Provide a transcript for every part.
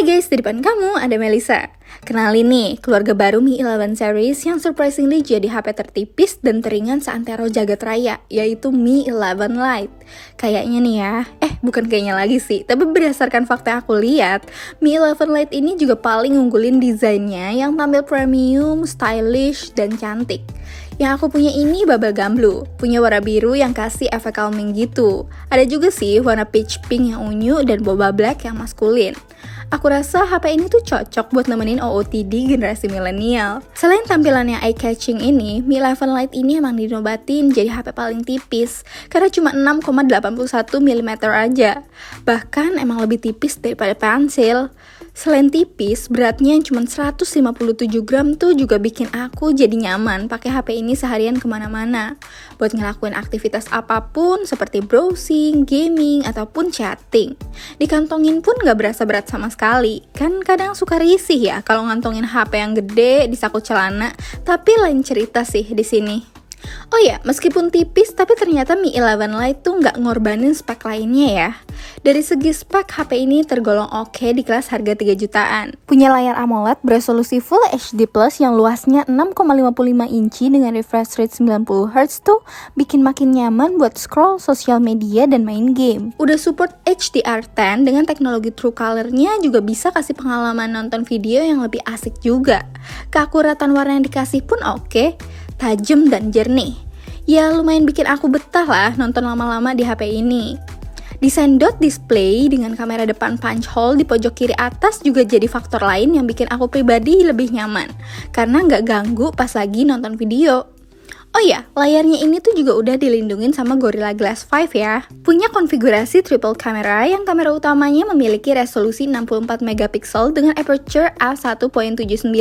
Hai guys, di depan kamu ada Melisa. Kenalin nih, keluarga baru Mi 11 series yang surprisingly jadi HP tertipis dan teringan seantero jagat raya, yaitu Mi 11 Lite. Kayaknya nih ya, bukan kayaknya lagi sih, tapi berdasarkan fakta yang aku lihat, Mi 11 Lite ini juga paling ngunggulin desainnya yang tampil premium, stylish, dan cantik. Yang aku punya ini bubble gum blue, punya warna biru yang kasih efek calming gitu. Ada juga sih warna peach pink yang unyu dan boba black yang maskulin. Aku rasa HP ini tuh cocok buat nemenin OOTD generasi milenial. Selain tampilannya eye-catching ini, Mi 11 Lite ini emang dinobatin jadi HP paling tipis, karena cuma 6,81 mm aja. Bahkan emang lebih tipis daripada pensil. Selain tipis, beratnya yang cuma 157 gram tuh juga bikin aku jadi nyaman pakai HP ini seharian kemana-mana. Buat ngelakuin aktivitas apapun seperti browsing, gaming, ataupun chatting. Dikantongin pun gak berasa berat sama sekali. Kan kadang suka risih ya kalau ngantongin HP yang gede di saku celana, tapi lain cerita sih di sini. Oh ya, meskipun tipis, tapi ternyata Mi 11 Lite tuh nggak ngorbanin spek lainnya ya. Dari segi spek, HP ini tergolong oke di kelas harga 3 jutaan. Punya layar AMOLED beresolusi Full HD Plus yang luasnya 6,55 inci dengan refresh rate 90Hz tuh bikin makin nyaman buat scroll sosial media dan main game. Udah support HDR10 dengan teknologi True Color-nya juga bisa kasih pengalaman nonton video yang lebih asik juga. Keakuratan warna yang dikasih pun oke, tajam dan jernih. Ya lumayan bikin aku betah lah nonton lama-lama di HP ini. Desain dot display dengan kamera depan punch hole di pojok kiri atas juga jadi faktor lain yang bikin aku pribadi lebih nyaman, karena nggak ganggu pas lagi nonton video. Oh ya, layarnya ini tuh juga udah dilindungin sama Gorilla Glass 5 ya. Punya konfigurasi triple camera yang kamera utamanya memiliki resolusi 64 megapiksel dengan aperture f1.79.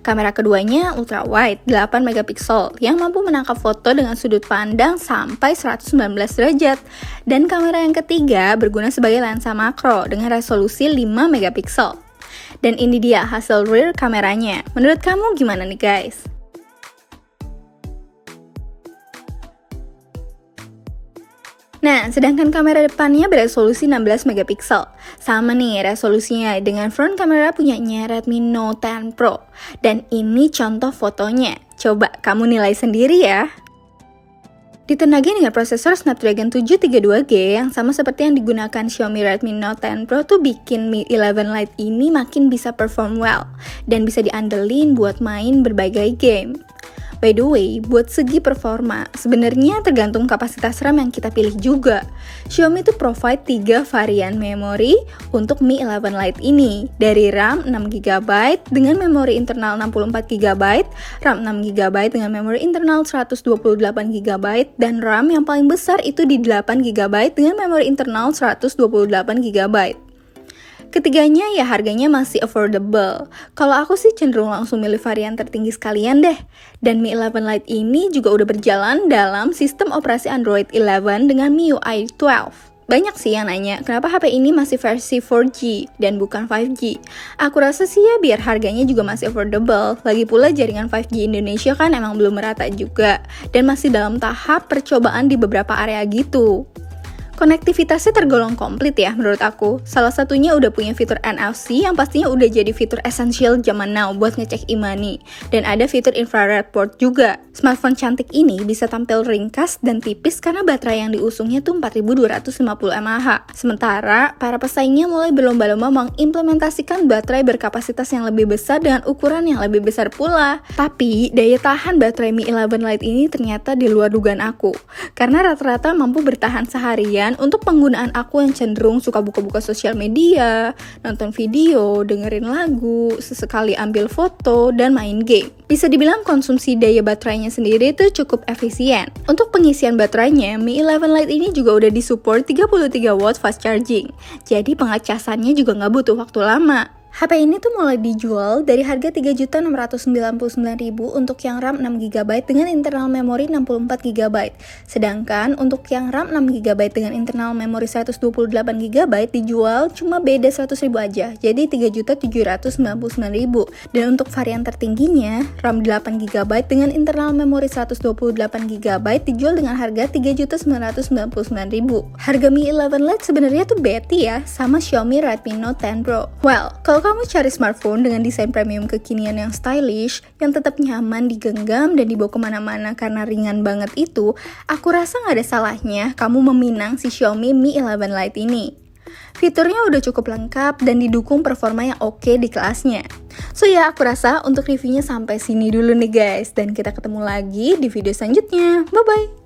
Kamera keduanya ultra wide 8 megapiksel yang mampu menangkap foto dengan sudut pandang sampai 119 derajat. Dan kamera yang ketiga berguna sebagai lensa makro dengan resolusi 5 megapiksel. Dan ini dia hasil rear kameranya. Menurut kamu gimana nih guys? Nah, sedangkan kamera depannya beresolusi 16 megapiksel. Sama nih resolusinya dengan front kamera punyanya Redmi Note 10 Pro. Dan ini contoh fotonya. Coba kamu nilai sendiri ya. Ditenagai dengan prosesor Snapdragon 732G yang sama seperti yang digunakan Xiaomi Redmi Note 10 Pro tuh bikin Mi 11 Lite ini makin bisa perform well dan bisa diandelin buat main berbagai game. By the way, buat segi performa, sebenarnya tergantung kapasitas RAM yang kita pilih juga. Xiaomi tuh provide 3 varian memori untuk Mi 11 Lite ini, dari RAM 6GB dengan memori internal 64GB, RAM 6GB dengan memori internal 128GB, dan RAM yang paling besar itu di 8GB dengan memori internal 128GB. Ketiganya ya harganya masih affordable. Kalau aku sih cenderung langsung milih varian tertinggi sekalian deh. Dan Mi 11 Lite ini juga udah berjalan dalam sistem operasi Android 11 dengan MIUI 12. Banyak sih yang nanya, kenapa HP ini masih versi 4G dan bukan 5G? Aku rasa sih ya biar harganya juga masih affordable. Lagi pula jaringan 5G Indonesia kan emang belum merata juga. Dan masih dalam tahap percobaan di beberapa area gitu. Konektivitasnya tergolong komplit ya menurut aku. Salah satunya udah punya fitur NFC yang pastinya udah jadi fitur esensial zaman now buat ngecek e-money. Dan ada fitur infrared port juga. Smartphone cantik ini bisa tampil ringkas dan tipis karena baterai yang diusungnya tuh 4250 mAh. Sementara, para pesaingnya mulai berlomba-lomba mengimplementasikan baterai berkapasitas yang lebih besar dengan ukuran yang lebih besar pula. Tapi, daya tahan baterai Mi 11 Lite ini ternyata di luar dugaan aku. Karena rata-rata mampu bertahan seharian untuk penggunaan aku yang cenderung suka buka-buka sosial media, nonton video, dengerin lagu, sesekali ambil foto, dan main game. Bisa dibilang konsumsi daya baterainya sendiri itu cukup efisien. Untuk pengisian baterainya, Mi 11 Lite ini juga udah disupport 33 watt fast charging. Jadi pengecasannya juga nggak butuh waktu lama. HP ini tuh mulai dijual dari harga Rp3.699.000 untuk yang RAM 6GB dengan internal memori 64GB. Sedangkan untuk yang RAM 6GB dengan internal memori 128GB dijual cuma beda 100.000 aja, jadi Rp3.799.000. Dan untuk varian tertingginya, RAM 8GB dengan internal memori 128GB dijual dengan harga Rp3.999.000. Harga Mi 11 Lite sebenarnya tuh beti ya, sama Xiaomi Redmi Note 10 Pro. Well, kalau kamu cari smartphone dengan desain premium kekinian yang stylish, yang tetap nyaman digenggam dan dibawa kemana-mana karena ringan banget itu, aku rasa nggak ada salahnya kamu meminang si Xiaomi Mi 11 Lite ini. Fiturnya udah cukup lengkap dan didukung performa yang oke di kelasnya. So ya, aku rasa untuk reviewnya sampai sini dulu nih guys, dan kita ketemu lagi di video selanjutnya. Bye-bye!